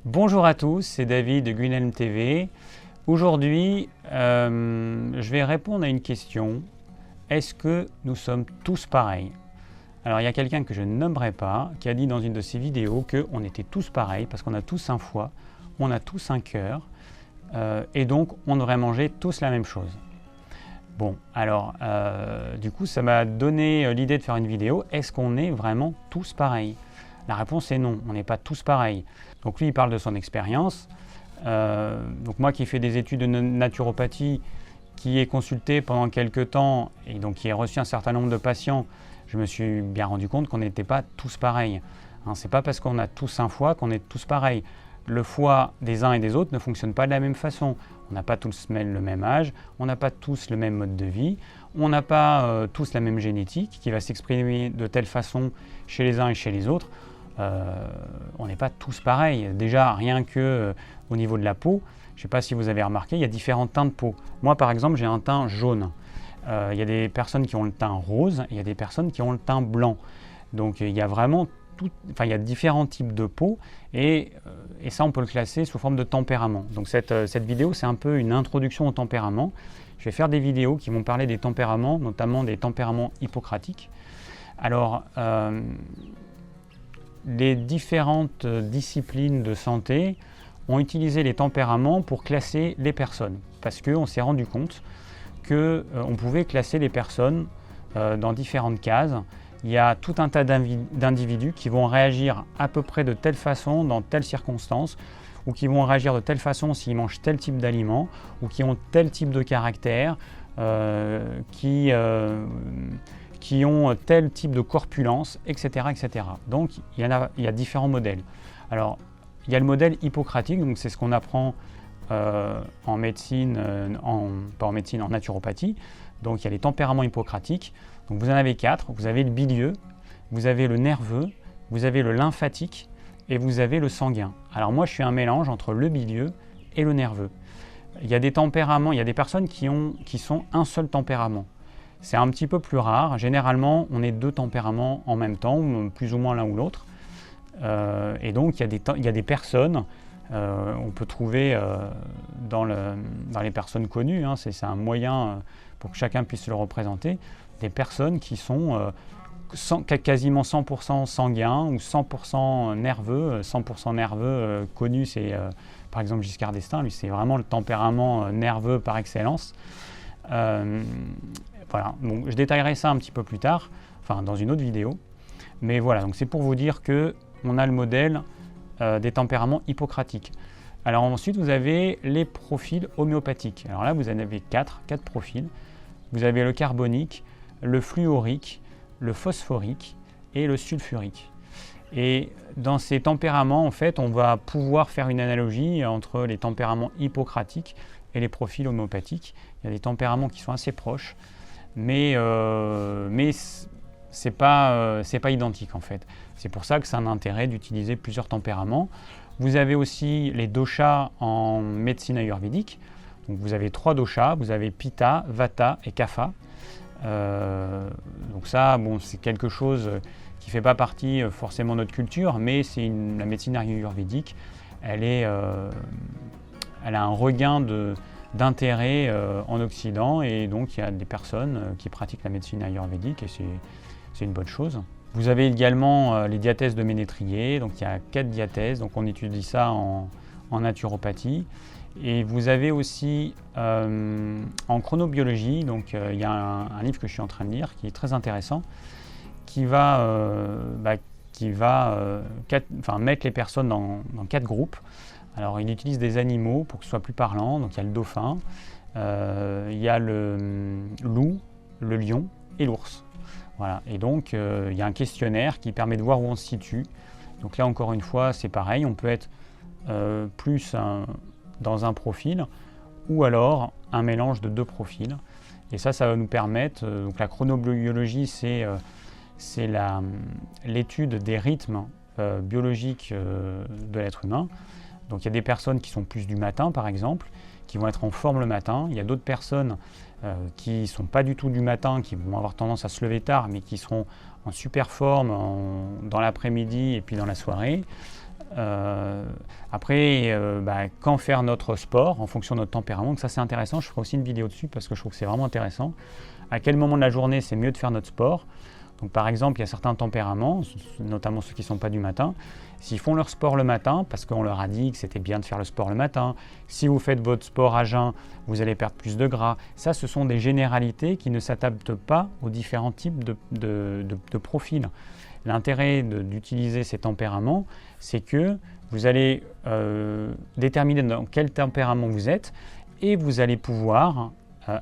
Bonjour à tous, c'est David de Green TV. Aujourd'hui, je vais répondre à une question. Est-ce que nous sommes tous pareils? Alors, il y a quelqu'un que je ne nommerai pas qui a dit dans une de ses vidéos qu'on était tous pareils parce qu'on a tous un foie, on a tous un cœur et donc on devrait manger tous la même chose. Bon, alors, du coup, ça m'a donné l'idée de faire une vidéo. Est-ce qu'on est vraiment tous pareils? La réponse est non, on n'est pas tous pareils. Donc lui, il parle de son expérience. Donc moi qui fais des études de naturopathie, qui ai consulté pendant quelques temps et donc qui ai reçu un certain nombre de patients, je me suis bien rendu compte qu'on n'était pas tous pareils. Hein, c'est pas parce qu'on a tous un foie qu'on est tous pareils. Le foie des uns et des autres ne fonctionne pas de la même façon. On n'a pas tous le même âge, on n'a pas tous le même mode de vie, on n'a pas tous la même génétique qui va s'exprimer de telle façon chez les uns et chez les autres. On n'est pas tous pareils. Déjà, rien que au niveau de la peau, je ne sais pas si vous avez remarqué, il y a différents teints de peau. Moi, par exemple, j'ai un teint jaune. Il y a des personnes qui ont le teint rose, il y a des personnes qui ont le teint blanc. Donc, il y a vraiment il y a différents types de peau et ça, on peut le classer sous forme de tempérament. Donc, cette vidéo, c'est un peu une introduction au tempérament. Je vais faire des vidéos qui vont parler des tempéraments, notamment des tempéraments hippocratiques. Alors, les différentes disciplines de santé ont utilisé les tempéraments pour classer les personnes, parce qu'on s'est rendu compte qu'on pouvait classer les personnes dans différentes cases. Il y a tout un tas d'individus qui vont réagir à peu près de telle façon dans telle circonstance, ou qui vont réagir de telle façon s'ils mangent tel type d'aliment, ou qui ont tel type de caractère, qui ont tel type de corpulence, etc. etc. Donc il y a différents modèles. Alors il y a le modèle hippocratique, donc c'est ce qu'on apprend en médecine, pas en médecine, en naturopathie. Donc il y a les tempéraments hippocratiques. Donc vous en avez 4. Vous avez le bilieux, vous avez le nerveux, vous avez le lymphatique et vous avez le sanguin. Alors moi je suis un mélange entre le bilieux et le nerveux. Il y a des tempéraments, il y a des personnes qui sont un seul tempérament. C'est un petit peu plus rare. Généralement, on est 2 tempéraments en même temps, plus ou moins l'un ou l'autre. Et donc, il y a des personnes, on peut trouver dans les personnes connues, hein, c'est un moyen pour que chacun puisse le représenter, des personnes qui sont quasiment 100% sanguins ou 100% nerveux. 100% nerveux connu, c'est par exemple Giscard d'Estaing, lui c'est vraiment le tempérament nerveux par excellence. Voilà, donc je détaillerai ça un petit peu plus tard, enfin dans une autre vidéo. Mais voilà, donc c'est pour vous dire qu'on a le modèle des tempéraments hippocratiques. Alors ensuite, vous avez les profils homéopathiques. Alors là, vous en avez 4 profils. Vous avez le carbonique, le fluorique, le phosphorique et le sulfurique. Et dans ces tempéraments, en fait, on va pouvoir faire une analogie entre les tempéraments hippocratiques et les profils homéopathiques. Il y a des tempéraments qui sont assez proches, mais c'est pas identique en fait. C'est pour ça que c'est un intérêt d'utiliser plusieurs tempéraments. Vous avez aussi les doshas en médecine ayurvédique. Donc vous avez 3 doshas, vous avez Pitta, Vata et Kapha. Donc ça, bon, c'est quelque chose qui ne fait pas partie forcément de notre culture, mais la médecine ayurvédique, elle a un regain d'intérêt en Occident, et donc il y a des personnes qui pratiquent la médecine ayurvédique et c'est une bonne chose. Vous avez également les diathèses de Ménétrier, donc il y a 4 diathèses, donc on étudie ça en naturopathie. Et vous avez aussi en chronobiologie, donc il y a un livre que je suis en train de lire qui est très intéressant, qui va mettre les personnes dans 4 groupes. Alors il utilise des animaux pour que ce soit plus parlant, donc il y a le dauphin, il y a le loup, le lion et l'ours. Voilà. Et donc il y a un questionnaire qui permet de voir où on se situe. Donc là encore une fois c'est pareil, on peut être plus dans un profil ou alors un mélange de 2 profils. Et ça va nous permettre, donc la chronobiologie c'est l'étude des rythmes biologiques de l'être humain. Donc il y a des personnes qui sont plus du matin par exemple, qui vont être en forme le matin. Il y a d'autres personnes qui ne sont pas du tout du matin, qui vont avoir tendance à se lever tard, mais qui seront en super forme dans l'après-midi et puis dans la soirée. Après, quand faire notre sport en fonction de notre tempérament, donc ça c'est intéressant, je ferai aussi une vidéo dessus parce que je trouve que c'est vraiment intéressant. À quel moment de la journée c'est mieux de faire notre sport? Donc par exemple, il y a certains tempéraments, notamment ceux qui ne sont pas du matin, s'ils font leur sport le matin, parce qu'on leur a dit que c'était bien de faire le sport le matin, si vous faites votre sport à jeun, vous allez perdre plus de gras. Ça, ce sont des généralités qui ne s'adaptent pas aux différents types de profils. L'intérêt d'utiliser ces tempéraments, c'est que vous allez déterminer dans quel tempérament vous êtes et vous allez pouvoir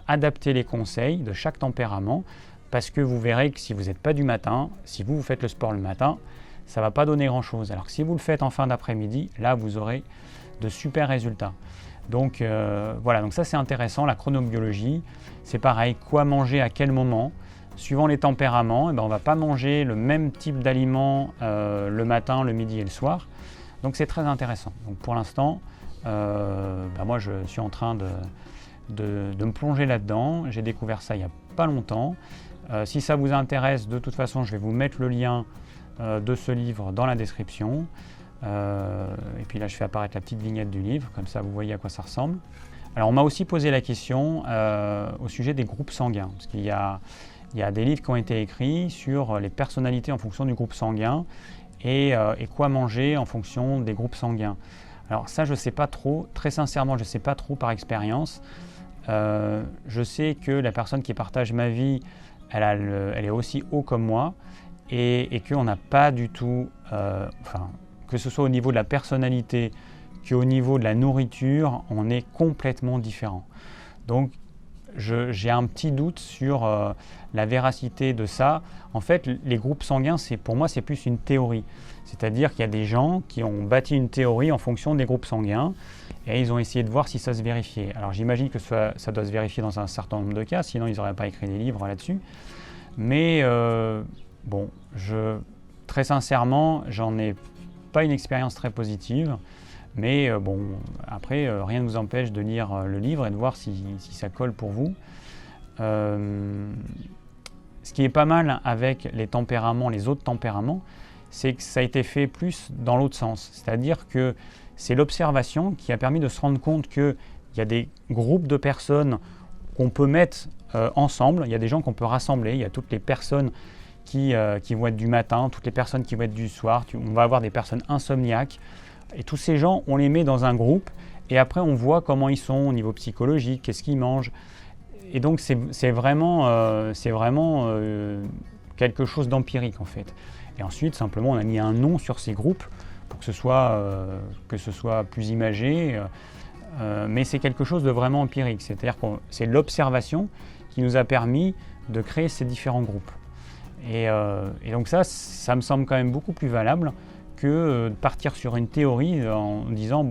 adapter les conseils de chaque tempérament parce que vous verrez que si vous n'êtes pas du matin, si vous faites le sport le matin, ça ne va pas donner grand-chose. Alors que si vous le faites en fin d'après-midi, là, vous aurez de super résultats. Donc voilà, donc ça c'est intéressant, la chronobiologie. C'est pareil, quoi manger à quel moment. Suivant les tempéraments, on ne va pas manger le même type d'aliments le matin, le midi et le soir. Donc c'est très intéressant. Donc pour l'instant, moi je suis en train de me plonger là-dedans. J'ai découvert ça il n'y a pas longtemps. Si ça vous intéresse, de toute façon, je vais vous mettre le lien de ce livre dans la description. Et puis là, je fais apparaître la petite vignette du livre, comme ça vous voyez à quoi ça ressemble. Alors on m'a aussi posé la question au sujet des groupes sanguins, parce qu'il y a des livres qui ont été écrits sur les personnalités en fonction du groupe sanguin et quoi manger en fonction des groupes sanguins. Alors ça, je ne sais pas trop, très sincèrement, je ne sais pas trop par expérience. Je sais que la personne qui partage ma vie, elle est aussi haut comme moi et qu'on n'a pas du tout, que ce soit au niveau de la personnalité qu'au niveau de la nourriture, on est complètement différent. Donc j'ai un petit doute sur la véracité de ça. En fait, les groupes sanguins, pour moi, c'est plus une théorie. C'est-à-dire qu'il y a des gens qui ont bâti une théorie en fonction des groupes sanguins et ils ont essayé de voir si ça se vérifiait. Alors j'imagine que ça doit se vérifier dans un certain nombre de cas, sinon ils n'auraient pas écrit des livres là-dessus. Mais très sincèrement, j'en ai pas une expérience très positive. Mais après, rien ne vous empêche de lire le livre et de voir si ça colle pour vous. Ce qui est pas mal avec les tempéraments, les autres tempéraments, c'est que ça a été fait plus dans l'autre sens. C'est-à-dire que c'est l'observation qui a permis de se rendre compte qu'il y a des groupes de personnes qu'on peut mettre ensemble, il y a des gens qu'on peut rassembler, il y a toutes les personnes qui vont être du matin, toutes les personnes qui vont être du soir, on va avoir des personnes insomniaques, et tous ces gens, on les met dans un groupe, et après on voit comment ils sont au niveau psychologique, qu'est-ce qu'ils mangent, et donc c'est vraiment quelque chose d'empirique en fait. Et ensuite, simplement, on a mis un nom sur ces groupes pour que ce soit plus imagé, mais c'est quelque chose de vraiment empirique. C'est-à-dire que c'est l'observation qui nous a permis de créer ces différents groupes. Et donc ça me semble quand même beaucoup plus valable que de partir sur une théorie en disant,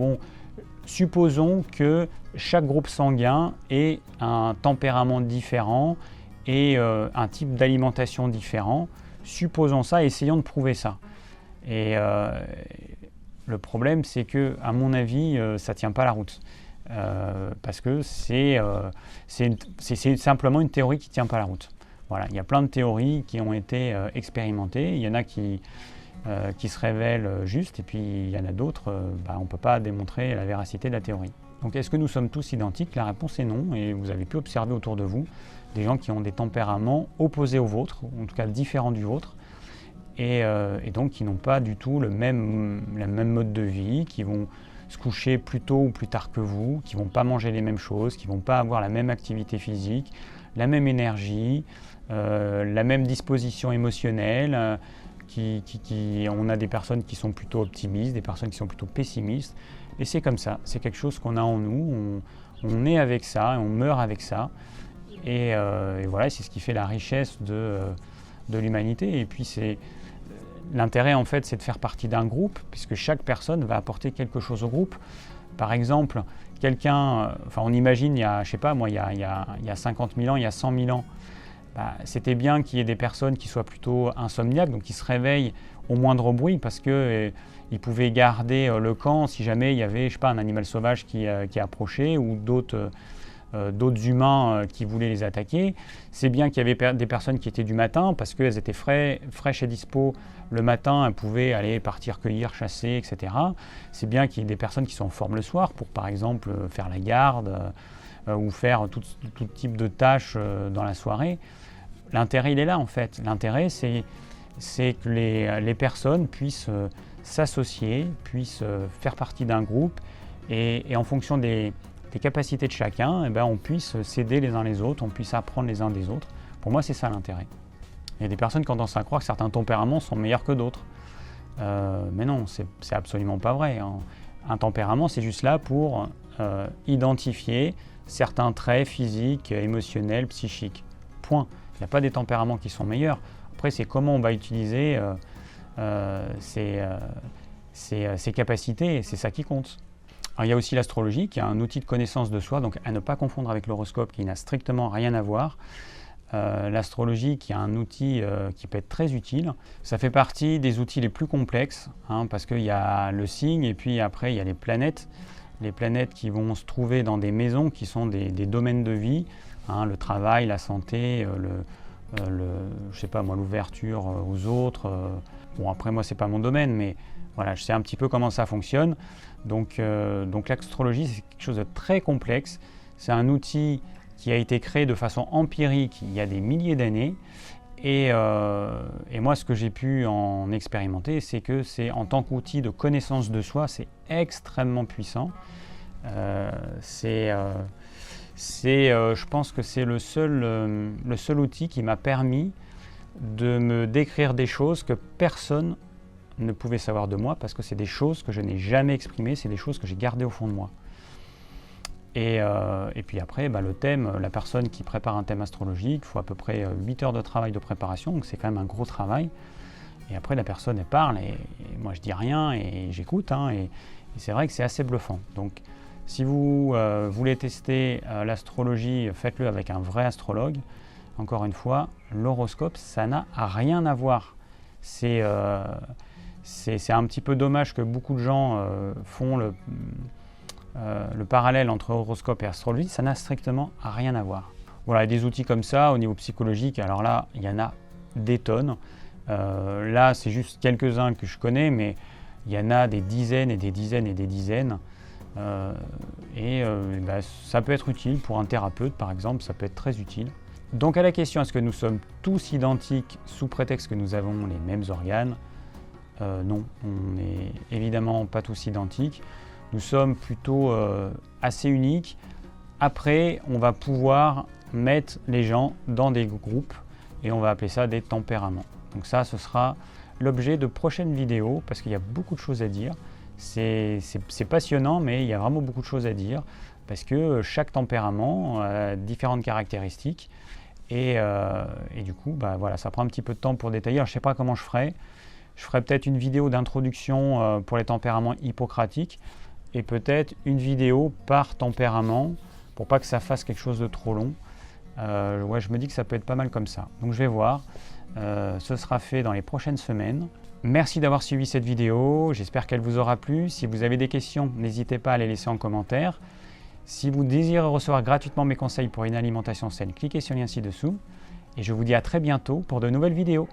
supposons que chaque groupe sanguin ait un tempérament différent et un type d'alimentation différent. Supposons ça, essayons de prouver ça. Et le problème, c'est que, à mon avis, ça ne tient pas la route. Parce que c'est simplement une théorie qui ne tient pas la route. Voilà, il y a plein de théories qui ont été expérimentées. Il y en a qui se révèlent justes, et puis il y en a d'autres, on ne peut pas démontrer la véracité de la théorie. Donc est-ce que nous sommes tous identiques? La réponse est non, et vous avez pu observer autour de vous des gens qui ont des tempéraments opposés aux vôtres, ou en tout cas différents du vôtre, et donc qui n'ont pas du tout le même mode de vie, qui vont se coucher plus tôt ou plus tard que vous, qui ne vont pas manger les mêmes choses, qui ne vont pas avoir la même activité physique, la même énergie, la même disposition émotionnelle. On a des personnes qui sont plutôt optimistes, des personnes qui sont plutôt pessimistes, et c'est comme ça, c'est quelque chose qu'on a en nous, on est avec ça, et on meurt avec ça, et voilà, c'est ce qui fait la richesse de l'humanité. Et puis l'intérêt en fait, c'est de faire partie d'un groupe, puisque chaque personne va apporter quelque chose au groupe. Par exemple, on imagine, il y a 50 000 ans, il y a 100 000 ans, c'était bien qu'il y ait des personnes qui soient plutôt insomniaques, donc qui se réveillent au moindre bruit, parce qu'ils pouvaient garder le camp si jamais il y avait, un animal sauvage qui approchait, ou d'autres d'autres humains qui voulaient les attaquer. C'est bien qu'il y avait des personnes qui étaient du matin parce qu'elles étaient fraîches et dispo le matin, elles pouvaient aller partir cueillir, chasser, etc. C'est bien qu'il y ait des personnes qui sont en forme le soir pour par exemple faire la garde ou faire tout type de tâches dans la soirée. L'intérêt il est là en fait. L'intérêt c'est que les personnes puissent s'associer, puissent faire partie d'un groupe et en fonction des capacités de chacun, eh ben, on puisse s'aider les uns les autres, on puisse apprendre les uns des autres. Pour moi, c'est ça l'intérêt. Il y a des personnes qui ont tendance à croire que certains tempéraments sont meilleurs que d'autres. Mais non, c'est absolument pas vrai. Un tempérament, c'est juste là pour identifier certains traits physiques, émotionnels, psychiques. Point. Il n'y a pas des tempéraments qui sont meilleurs. Après, c'est comment on va utiliser ses capacités, et c'est ça qui compte. Alors, il y a aussi l'astrologie, qui est un outil de connaissance de soi, donc à ne pas confondre avec l'horoscope, qui n'a strictement rien à voir. L'astrologie, qui est un outil qui peut être très utile. Ça fait partie des outils les plus complexes, parce qu'il y a le signe, et puis après, il y a les planètes qui vont se trouver dans des maisons qui sont des domaines de vie, le travail, la santé, je sais pas moi, l'ouverture aux autres. Bon, après moi c'est pas mon domaine, mais voilà, je sais un petit peu comment ça fonctionne. Donc l'astrologie, c'est quelque chose de très complexe. C'est un outil qui a été créé de façon empirique il y a des milliers d'années. Et moi, ce que j'ai pu en expérimenter, c'est que c'est en tant qu'outil de connaissance de soi, c'est extrêmement puissant. Je pense que c'est le seul outil qui m'a permis de me décrire des choses que personne ne pouvait savoir de moi, parce que c'est des choses que je n'ai jamais exprimées, c'est des choses que j'ai gardées au fond de moi. Et puis après, le thème, la personne qui prépare un thème astrologique, il faut à peu près 8 heures de travail de préparation, donc c'est quand même un gros travail. Et après, la personne, elle parle, et moi je dis rien, et j'écoute, et c'est vrai que c'est assez bluffant. Donc, si vous voulez tester l'astrologie, faites-le avec un vrai astrologue. Encore une fois, l'horoscope, ça n'a rien à voir. C'est un petit peu dommage que beaucoup de gens font le parallèle entre horoscope et astrologie. Ça n'a strictement rien à voir. Voilà, des outils comme ça au niveau psychologique, alors là, il y en a des tonnes. Là, c'est juste quelques-uns que je connais, mais il y en a des dizaines et des dizaines et des dizaines. Ça peut être utile pour un thérapeute, par exemple, ça peut être très utile. Donc à la question, est-ce que nous sommes tous identiques sous prétexte que nous avons les mêmes organes? Non, on n'est évidemment pas tous identiques. Nous sommes plutôt assez uniques. Après, on va pouvoir mettre les gens dans des groupes et on va appeler ça des tempéraments. Donc ça, ce sera l'objet de prochaines vidéos parce qu'il y a beaucoup de choses à dire. C'est passionnant, mais il y a vraiment beaucoup de choses à dire parce que chaque tempérament a différentes caractéristiques et du coup, voilà, ça prend un petit peu de temps pour détailler. Alors, je ne sais pas comment je ferai. Je ferai peut-être une vidéo d'introduction pour les tempéraments hippocratiques et peut-être une vidéo par tempérament pour pas que ça fasse quelque chose de trop long. Je me dis que ça peut être pas mal comme ça. Donc je vais voir. Ce sera fait dans les prochaines semaines. Merci d'avoir suivi cette vidéo. J'espère qu'elle vous aura plu. Si vous avez des questions, n'hésitez pas à les laisser en commentaire. Si vous désirez recevoir gratuitement mes conseils pour une alimentation saine, cliquez sur le lien ci-dessous. Et je vous dis à très bientôt pour de nouvelles vidéos.